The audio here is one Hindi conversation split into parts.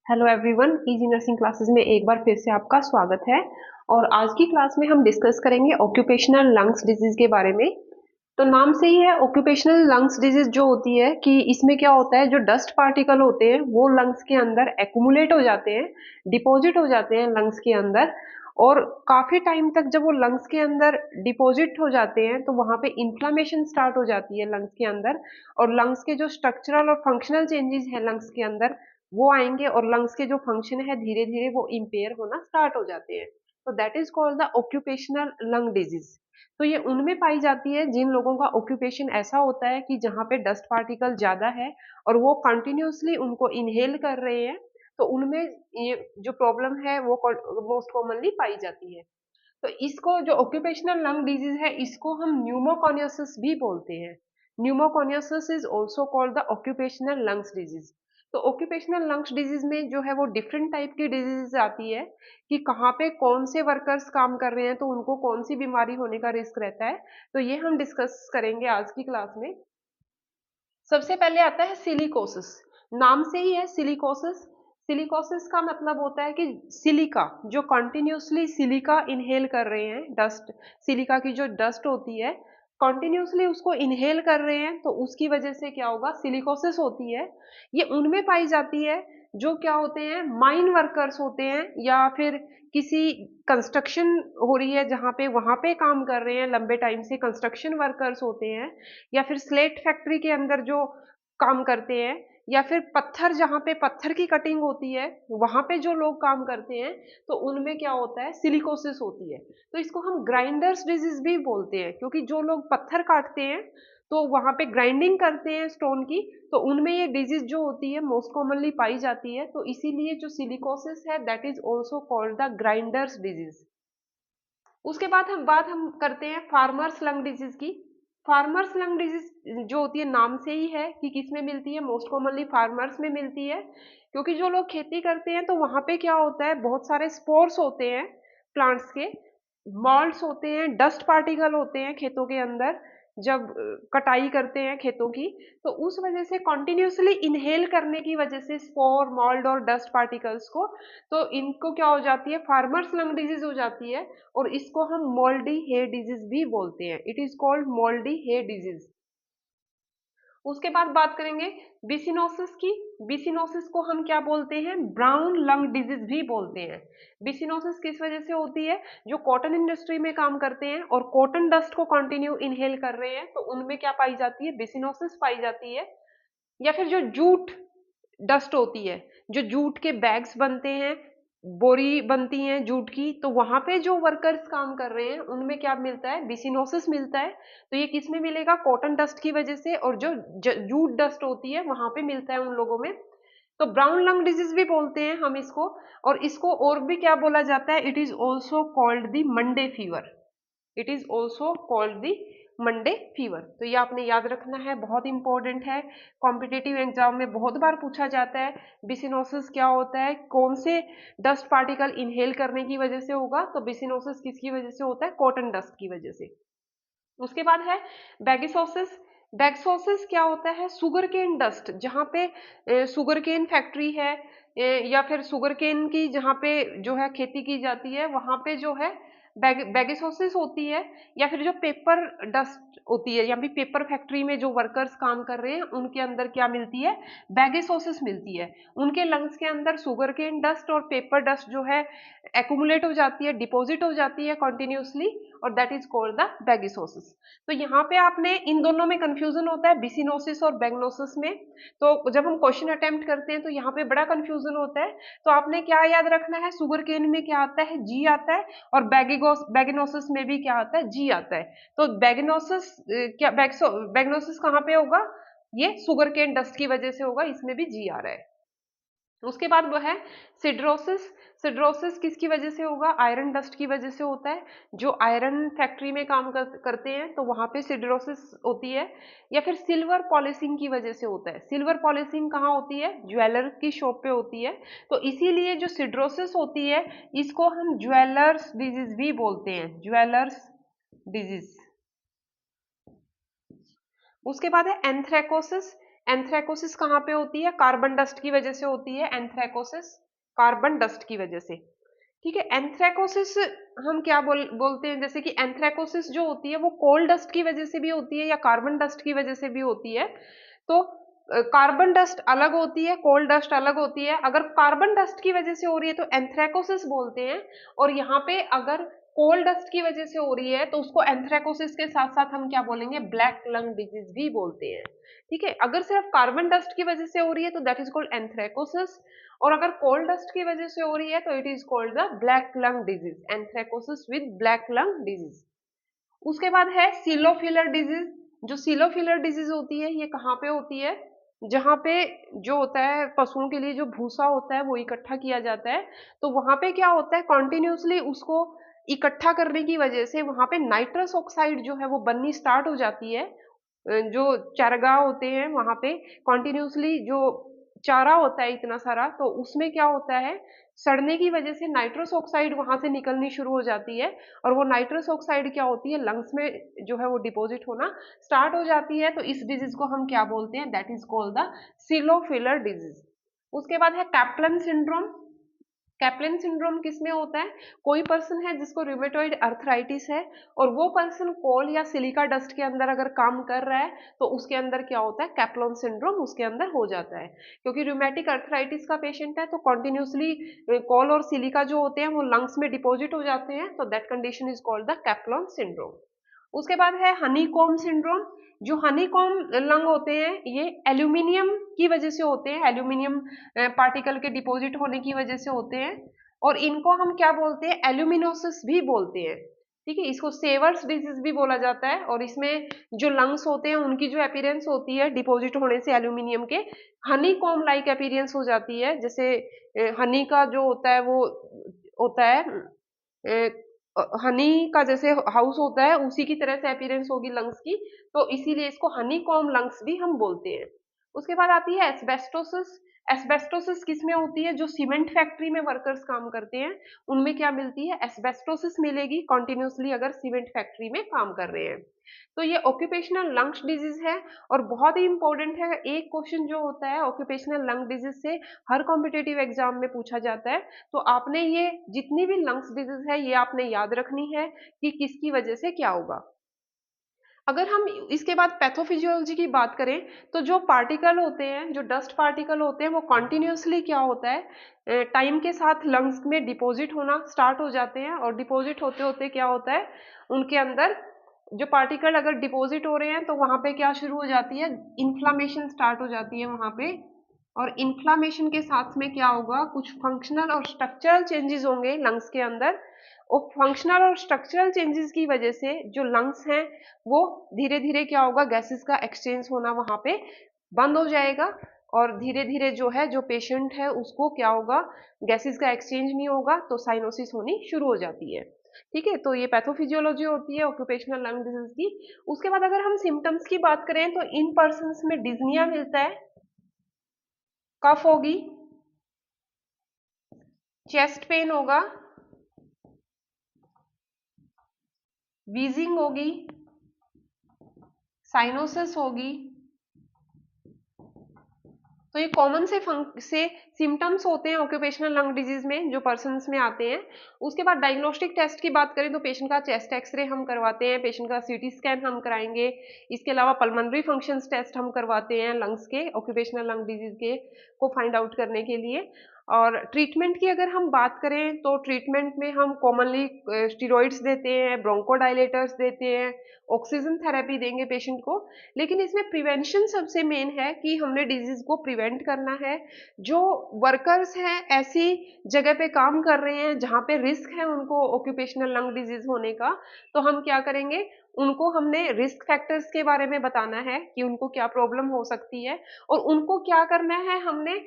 Hello everyone, easy nursing classes में एक बार फिर से आपका स्वागत है। और आज की क्लास में हम डिस्कस करेंगे ऑक्यूपेशनल लंग्स डिजीज के बारे में। तो नाम से ही है, ऑक्यूपेशनल लंग्स डिजीज जो होती है कि इसमें क्या होता है, जो डस्ट पार्टिकल होते हैं वो लंग्स के अंदर एक्यूमुलेट हो जाते हैं, डिपॉजिट हो जाते हैं लंग्स के अंदर। और काफी टाइम तक जब वो लंग्स के अंदर डिपॉजिट हो जाते हैं तो वहां पे इन्फ्लामेशन स्टार्ट हो जाती है लंग्स के अंदर। और लंग्स के जो स्ट्रक्चरल और फंक्शनल चेंजेस है लंग्स के अंदर वो आएंगे, और लंग्स के जो फंक्शन है धीरे धीरे वो इम्पेयर होना स्टार्ट हो जाते हैं। तो that is called the occupational lung disease. तो ये उनमें पाई जाती है जिन लोगों का ऑक्यूपेशन ऐसा होता है कि जहाँ पे डस्ट पार्टिकल ज्यादा है और वो कंटिन्यूसली उनको इनहेल कर रहे हैं। तो उनमें ये जो प्रॉब्लम है वो मोस्ट कॉमनली पाई जाती है। तो इसको जो ऑक्यूपेशनल लंग डिजीज है इसको हम न्यूमोकॉनियोसिस भी बोलते हैं। Pneumoconiosis is also called the occupational lungs disease. तो ऑक्यूपेशनल लंग्स डिजीज में जो है वो डिफरेंट टाइप की डिजीज आती है कि कहाँ पे कौन से वर्कर्स काम कर रहे हैं तो उनको कौन सी बीमारी होने का रिस्क रहता है। तो ये हम डिस्कस करेंगे आज की क्लास में। सबसे पहले आता है सिलिकोसिस। नाम से ही है सिलिकोसिस। सिलिकोसिस का मतलब होता है कि सिलिका, जो कंटिन्यूसली सिलिका इनहेल कर रहे हैं, डस्ट, सिलिका की जो डस्ट होती है कंटिन्यूसली उसको इनहेल कर रहे हैं, तो उसकी वजह से क्या होगा, सिलिकोसिस होती है। ये उनमें पाई जाती है जो क्या होते हैं, माइन वर्कर्स होते हैं, या फिर किसी कंस्ट्रक्शन हो रही है जहाँ पे वहां पे काम कर रहे हैं लंबे टाइम से, कंस्ट्रक्शन वर्कर्स होते हैं, या फिर स्लेट फैक्ट्री के अंदर जो काम करते हैं, या फिर पत्थर, जहाँ पे पत्थर की कटिंग होती है वहां पे जो लोग काम करते हैं, तो उनमें क्या होता है, सिलिकोसिस होती है। तो इसको हम ग्राइंडर्स डिजीज भी बोलते हैं, क्योंकि जो लोग पत्थर काटते हैं तो वहां पे ग्राइंडिंग करते हैं स्टोन की, तो उनमें ये डिजीज जो होती है मोस्ट कॉमनली पाई जाती है। तो इसीलिए जो सिलिकोसिस है that is also called the grinders disease. उसके बाद हम करते हैं फार्मर्स लंग डिजीज की। फार्मर्स लंग डिजीज जो होती है नाम से ही है कि किसमें मिलती है, मोस्ट कॉमनली फार्मर्स में मिलती है। क्योंकि जो लोग खेती करते हैं तो वहां पे क्या होता है, बहुत सारे स्पोर्स होते हैं प्लांट्स के, मॉल्ड्स होते हैं, डस्ट पार्टिकल होते हैं खेतों के अंदर। जब कटाई करते हैं खेतों की, तो उस वजह से कॉन्टिन्यूसली इनहेल करने की वजह से स्पोर, मॉल्ड और डस्ट पार्टिकल्स को, तो इनको क्या हो जाती है, फार्मर्स लंग डिजीज हो जाती है। और इसको हम मोल्डी हेयर डिजीज भी बोलते हैं। It is called mouldy hair disease. उसके बाद बात करेंगे बिसिनोसिस की। बिसिनोसिस को हम क्या बोलते हैं, ब्राउन लंग डिजीज भी बोलते हैं। बिसिनोसिस किस वजह से होती है, जो कॉटन इंडस्ट्री में काम करते हैं और कॉटन डस्ट को कंटिन्यू इनहेल कर रहे हैं, तो उनमें क्या पाई जाती है, बिसिनोसिस पाई जाती है। या फिर जो जूट डस्ट होती है, जो जूट के बैग्स बनते हैं, बोरी बनती हैं जूट की, तो वहां पे जो वर्कर्स काम कर रहे हैं उनमें क्या मिलता है, बिसिनोसिस मिलता है। तो ये किस में मिलेगा, कॉटन डस्ट की वजह से, और जो जूट डस्ट होती है वहां पे मिलता है उन लोगों में। तो ब्राउन लंग डिजीज भी बोलते हैं हम इसको। और इसको और भी क्या बोला जाता है, it is also called the Monday fever. It is also called the Monday fever. तो ये आपने याद रखना है, बहुत इंपॉर्टेंट है, कॉम्पिटेटिव एग्जाम में बहुत बार पूछा जाता है। बिसिनोसिस क्या होता है, कौन से डस्ट पार्टिकल इनहेल करने की वजह से होगा, तो बिसिनोसिस किसकी वजह से होता है, कॉटन डस्ट की वजह से। उसके बाद है बैगिसोसिस। बैगसोसिस क्या होता है, सुगर केन डस्ट, जहाँ पे सुगर केन फैक्ट्री है, या फिर सुगर केन की जहाँ पे जो है खेती की जाती है वहां पे जो है बैगिसोसिस होती है। या फिर जो पेपर डस्ट होती है, या फिर पेपर फैक्ट्री में जो वर्कर्स काम कर रहे हैं उनके अंदर क्या मिलती है, बैगिसोसिस मिलती है। उनके लंग्स के अंदर सुगर केन डस्ट और पेपर डस्ट जो है एक्यूमुलेट हो जाती है, डिपॉजिट हो जाती है कंटिन्यूसली, और दैट इज कॉल्ड द बैगिसोसिस। तो यहाँ पे आपने इन दोनों में कंफ्यूजन होता है, बिसिनोसिस और बैगनोसिस में। तो जब हम क्वेश्चन अटेम्प्ट करते हैं तो यहाँ पे बड़ा कंफ्यूजन होता है। तो आपने क्या याद रखना है, सुगर केन में क्या आता है, जी आता है, और बैगिनोसिस में भी क्या आता है, जी आता है। तो बैगिनोसिस क्या बैगनोसिस कहाँ पे होगा, ये सुगर केन डस्ट की वजह से होगा, इसमें भी जी आ रहा है। उसके बाद वो है सिड्रोसिस। सिड्रोसिस किसकी वजह से होगा, आयरन डस्ट की वजह से होता है। जो आयरन फैक्ट्री में काम करते हैं तो वहां पे सिड्रोसिस होती है। या फिर सिल्वर पॉलिशिंग की वजह से होता है। सिल्वर पॉलिशिंग कहाँ होती है, ज्वेलर की शॉप पे होती है। तो इसीलिए जो सिड्रोसिस होती है इसको हम ज्वेलर्स डिजीज भी बोलते हैं, ज्वेलर्स डिजीज। उसके बाद है एंथ्रेकोसिस। एंथ्रेकोसिस कहाँ पे होती है? कार्बन डस्ट की वजह से होती है एंथ्रेकोसिस, कार्बन डस्ट की वजह से। ठीक है, एंथ्रेकोसिस हम क्या बोलते हैं, जैसे कि एंथ्रेकोसिस जो होती है वो कोल डस्ट की वजह से भी होती है या कार्बन डस्ट की वजह से भी होती है। तो कार्बन डस्ट अलग होती है, कोल डस्ट अलग होती है। अगर कार्बन डस्ट की वजह से हो रही है तो एंथ्रेकोसिस बोलते हैं, और यहाँ पे अगर कोल डस्ट की वजह से हो रही है तो उसको एंथ्रेकोसिस के साथ साथ हम क्या बोलेंगे, ब्लैक लंग डिजीज भी बोलते हैं। ठीक है, अगर सिर्फ कार्बन डस्ट की वजह से हो रही है तो दैट इज कॉल्ड एंथ्रेकोसिस, और अगर कोल डस्ट की वजह से हो रही है तो it is called the black lung disease, anthracosis with black lung disease. उसके बाद है सीलोफिलर डिजीज। जो सीलोफिलर डिजीज होती है ये कहाँ पे होती है? जहाँ पे जो होता है पशुओं के लिए जो भूसा होता है वो इकट्ठा किया जाता है, तो वहां पे क्या होता है, कॉन्टिन्यूसली उसको इकट्ठा करने की वजह से वहां पे नाइट्रस ऑक्साइड जो है वो बननी स्टार्ट हो जाती है। जो चारागाह होते हैं वहां पे कॉन्टिन्यूसली जो चारा होता है इतना सारा, तो उसमें क्या होता है, सड़ने की वजह से नाइट्रस ऑक्साइड वहां से निकलनी शुरू हो जाती है, और वो नाइट्रस ऑक्साइड क्या होती है, लंग्स में जो है वो डिपॉजिट होना स्टार्ट हो जाती है। तो इस डिजीज को हम क्या बोलते हैं, that is called the silo filler disease. उसके बाद है कैप्लन सिंड्रोम। कैप्लन सिंड्रोम किसमें होता है? कोई पर्सन है जिसको रूमेटॉइड अर्थराइटिस है, और वो पर्सन कोल या सिलिका डस्ट के अंदर अगर काम कर रहा है तो उसके अंदर क्या होता है, कैप्लन सिंड्रोम उसके अंदर हो जाता है। क्योंकि रूमेटिक अर्थराइटिस का पेशेंट है तो कॉन्टिन्यूसली कोल और सिलिका जो होते हैं वो लंग्स में डिपॉजिट हो जाते हैं, तो that condition is called the Kaplan syndrome. उसके बाद है हनीकॉम सिंड्रोम। जो हनीकॉम लंग होते हैं ये एल्यूमिनियम की वजह से होते हैं, एल्यूमिनियम पार्टिकल के डिपॉजिट होने की वजह से होते हैं, और इनको हम क्या बोलते हैं, एल्यूमिनोसिस भी बोलते हैं। ठीक है, इसको सेवर्स डिजीज भी बोला जाता है, और इसमें जो लंग्स होते हैं उनकी जो अपीयरेंस होती है डिपॉजिट होने से एल्यूमिनियम के, हनीकॉम लाइक अपीयरेंस हो जाती है। जैसे हनी का जो होता है वो होता है, हनी का जैसे हाउस होता है उसी की तरह से अपीयरेंस होगी लंग्स की, तो इसीलिए इसको हनी कॉम लंग्स भी हम बोलते हैं। उसके बाद आती है एस्बेस्टोसिस। एस्बेस्टोसिस किसमें होती है? जो सीमेंट फैक्ट्री में वर्कर्स काम करते हैं उनमें क्या मिलती है, एस्बेस्टोसिस मिलेगी कॉन्टिन्यूसली अगर सीमेंट फैक्ट्री में काम कर रहे हैं। तो ये ऑक्यूपेशनल लंग्स डिजीज है, और बहुत ही इंपॉर्टेंट है। एक क्वेश्चन जो होता है ऑक्यूपेशनल लंग डिजीज से हर कॉम्पिटेटिव एग्जाम में पूछा जाता है, तो आपने ये जितनी भी लंग्स डिजीज है ये आपने याद रखनी है कि किसकी वजह से क्या होगा। अगर हम इसके बाद पैथोफिजियोलॉजी की बात करें तो जो पार्टिकल होते हैं, जो डस्ट पार्टिकल होते हैं वो कॉन्टिन्यूसली क्या होता है, टाइम के साथ लंग्स में डिपॉजिट होना स्टार्ट हो जाते हैं, और डिपॉजिट होते होते क्या होता है, उनके अंदर जो पार्टिकल अगर डिपॉजिट हो रहे हैं तो वहां पे क्या शुरू हो जाती है, इन्फ्लामेशन स्टार्ट हो जाती है वहां पे, और इन्फ्लामेशन के साथ में क्या होगा, कुछ फंक्शनल और स्ट्रक्चरल चेंजेस होंगे लंग्स के अंदर, और फंक्शनल और स्ट्रक्चरल चेंजेस की वजह से जो लंग्स हैं वो धीरे धीरे क्या होगा, गैसेस का एक्सचेंज होना वहां पे बंद हो जाएगा, और धीरे धीरे जो है जो पेशेंट है उसको क्या होगा, गैसेस का एक्सचेंज नहीं होगा तो साइनोसिस होनी शुरू हो जाती है। ठीक है, तो ये पैथोफिजियोलॉजी होती है ऑक्यूपेशनल लंग डिजीज की। उसके बाद अगर हम सिम्टम्स की बात करें तो इन पर्सन्स में डिज्निया मिलता है, कफ होगी, चेस्ट पेन होगा, वीजिंग होगी, साइनोसिस होगी। तो ये कॉमन से सिम्टम्स होते हैं ऑक्यूपेशनल लंग डिजीज में जो पर्सन्स में आते हैं। उसके बाद डायग्नोस्टिक टेस्ट की बात करें तो पेशेंट का चेस्ट एक्सरे हम करवाते हैं, पेशेंट का सीटी स्कैन हम कराएंगे, इसके अलावा पल्मोनरी फंक्शंस टेस्ट हम करवाते हैं लंग्स के ऑक्यूपेशनल लंग डिजीज के को फाइंड आउट करने के लिए। और ट्रीटमेंट की अगर हम बात करें तो ट्रीटमेंट में हम कॉमनली स्टीरॉइड्स देते हैं, ब्रोंकोडायलेटर्स देते हैं, ऑक्सीजन थेरेपी देंगे पेशेंट को। लेकिन इसमें प्रिवेंशन सबसे मेन है कि हमने डिजीज को प्रिवेंट करना है। जो वर्कर्स हैं ऐसी जगह पे काम कर रहे हैं जहाँ पे रिस्क है उनको ऑक्यूपेशनल लंग डिजीज होने का, तो हम क्या करेंगे, उनको हमने रिस्क फैक्टर्स के बारे में बताना है कि उनको क्या प्रॉब्लम हो सकती है, और उनको क्या करना है, हमने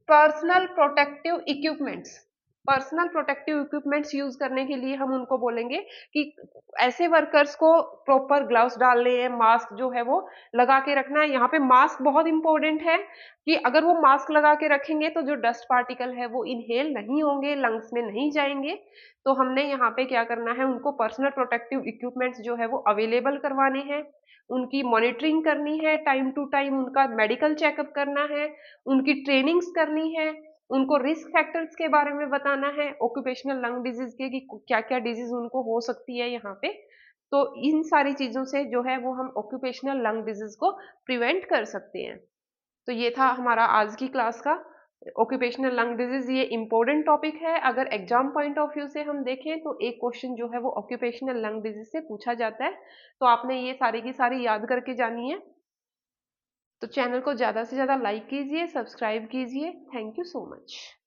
personal protective equipments personal protective equipments use करने के लिए हम उनको बोलेंगे कि ऐसे वर्कर्स को प्रॉपर ग्लव्स डालने हैं, मास्क जो है वो लगा के रखना है। यहाँ पे मास्क बहुत इंपॉर्टेंट है कि अगर वो मास्क लगा के रखेंगे तो जो डस्ट पार्टिकल है वो इनहेल नहीं होंगे, लंग्स में नहीं जाएंगे। तो हमने यहाँ पे क्या करना है, उनको पर्सनल प्रोटेक्टिव इक्विपमेंट्स जो है वो अवेलेबल करवाने हैं, उनकी मॉनिटरिंग करनी है, टाइम टू टाइम उनका मेडिकल चेकअप करना है, उनकी ट्रेनिंग्स करनी है, उनको रिस्क फैक्टर्स के बारे में बताना है ऑक्यूपेशनल लंग डिजीज के कि क्या-क्या डिजीज उनको हो सकती है यहाँ पे। तो इन सारी चीजों से जो है वो हम ऑक्यूपेशनल लंग डिजीज को प्रिवेंट कर सकते हैं। तो ये था हमारा आज की क्लास का ऑक्यूपेशनल लंग डिजीज। ये इंपॉर्टेंट टॉपिक है, अगर एग्जाम पॉइंट ऑफ व्यू से हम देखें तो एक क्वेश्चन जो है वो ऑक्यूपेशनल लंग डिजीज से पूछा जाता है। तो आपने ये सारी की सारी याद करके जानी है। तो चैनल को ज़्यादा से ज़्यादा लाइक कीजिए, सब्सक्राइब कीजिए। Thank you so much.